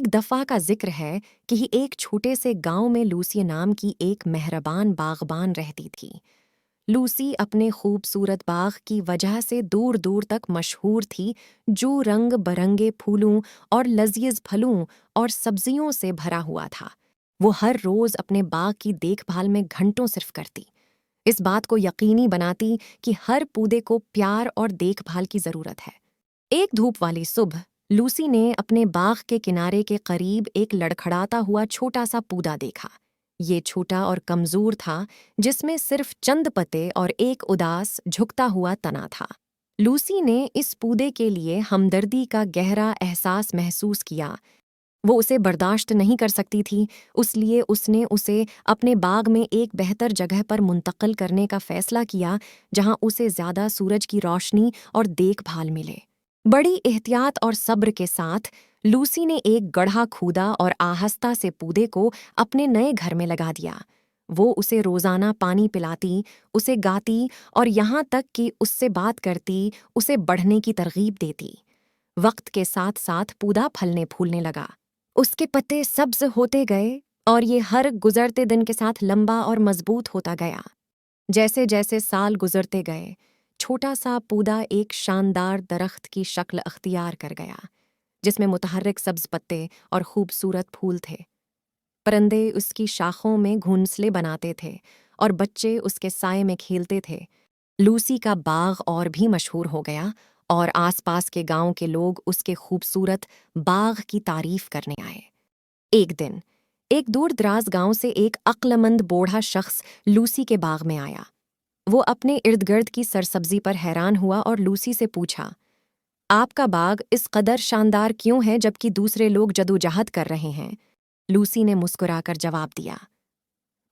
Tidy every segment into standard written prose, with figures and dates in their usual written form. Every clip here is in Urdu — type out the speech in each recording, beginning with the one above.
ایک دفعہ کا ذکر ہے کہ ایک چھوٹے سے گاؤں میں لوسی نام کی ایک مہربان باغبان رہتی تھی۔ لوسی اپنے خوبصورت باغ کی وجہ سے دور دور تک مشہور تھی، جو رنگ برنگے پھولوں اور لذیذ پھلوں اور سبزیوں سے بھرا ہوا تھا۔ وہ ہر روز اپنے باغ کی دیکھ بھال میں گھنٹوں صرف کرتی، اس بات کو یقینی بناتی کہ ہر پودے کو پیار اور دیکھ بھال کی ضرورت ہے۔ ایک دھوپ والی صبح لوسی نے اپنے باغ کے کنارے کے قریب ایک لڑکھڑاتا ہوا چھوٹا سا پودا دیکھا۔ یہ چھوٹا اور کمزور تھا، جس میں صرف چند پتے اور ایک اداس جھکتا ہوا تنا تھا۔ لوسی نے اس پودے کے لیے ہمدردی کا گہرا احساس محسوس کیا۔ وہ اسے برداشت نہیں کر سکتی تھی، اس لیے اس نے اسے اپنے باغ میں ایک بہتر جگہ پر منتقل کرنے کا فیصلہ کیا، جہاں اسے زیادہ سورج کی روشنی اور دیکھ بھال ملے۔ بڑی احتیاط اور صبر کے ساتھ لوسی نے ایک گڑھا کھودا اور آہستہ سے پودے کو اپنے نئے گھر میں لگا دیا۔ وہ اسے روزانہ پانی پلاتی، اسے گاتی اور یہاں تک کہ اس سے بات کرتی، اسے بڑھنے کی ترغیب دیتی۔ وقت کے ساتھ ساتھ پودا پھلنے پھولنے لگا، اس کے پتے سبز ہوتے گئے اور یہ ہر گزرتے دن کے ساتھ لمبا اور مضبوط ہوتا گیا۔ جیسے جیسے سال گزرتے گئے، چھوٹا سا پودا ایک شاندار درخت کی شکل اختیار کر گیا، جس میں متحرک سبز پتے اور خوبصورت پھول تھے۔ پرندے اس کی شاخوں میں گھونسلے بناتے تھے اور بچے اس کے سائے میں کھیلتے تھے۔ لوسی کا باغ اور بھی مشہور ہو گیا اور آس پاس کے گاؤں کے لوگ اس کے خوبصورت باغ کی تعریف کرنے آئے۔ ایک دن ایک دور دراز گاؤں سے ایک عقلمند بوڑھا شخص لوسی کے باغ میں آیا۔ وہ اپنے ارد گرد کی سرسبزی پر حیران ہوا اور لوسی سے پوچھا، آپ کا باغ اس قدر شاندار کیوں ہے جبکہ دوسرے لوگ جدوجہد کر رہے ہیں؟ لوسی نے مسکرا کر جواب دیا،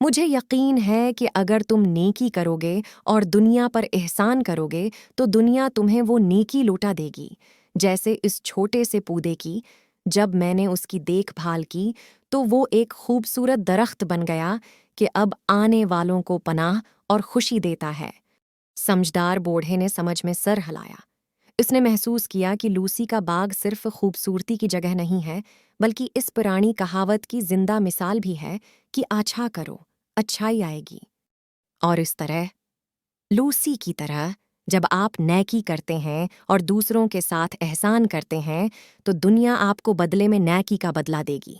مجھے یقین ہے کہ اگر تم نیکی کرو گے اور دنیا پر احسان کرو گے تو دنیا تمہیں وہ نیکی لوٹا دے گی، جیسے اس چھوٹے سے پودے کی۔ جب میں نے اس کی دیکھ بھال کی تو وہ ایک خوبصورت درخت بن گیا کہ اب آنے والوں کو پناہ اور خوشی دیتا ہے۔ سمجھدار بوڑھے نے سمجھ میں سر ہلایا۔ اس نے محسوس کیا کہ لوسی کا باغ صرف خوبصورتی کی جگہ نہیں ہے، بلکہ اس پرانی کہاوت کی زندہ مثال بھی ہے کہ اچھا کرو، اچھائی آئے گی۔ اور اس طرح لوسی کی طرح جب آپ نیکی کرتے ہیں اور دوسروں کے ساتھ احسان کرتے ہیں تو دنیا آپ کو بدلے میں نیکی کا بدلہ دے گی۔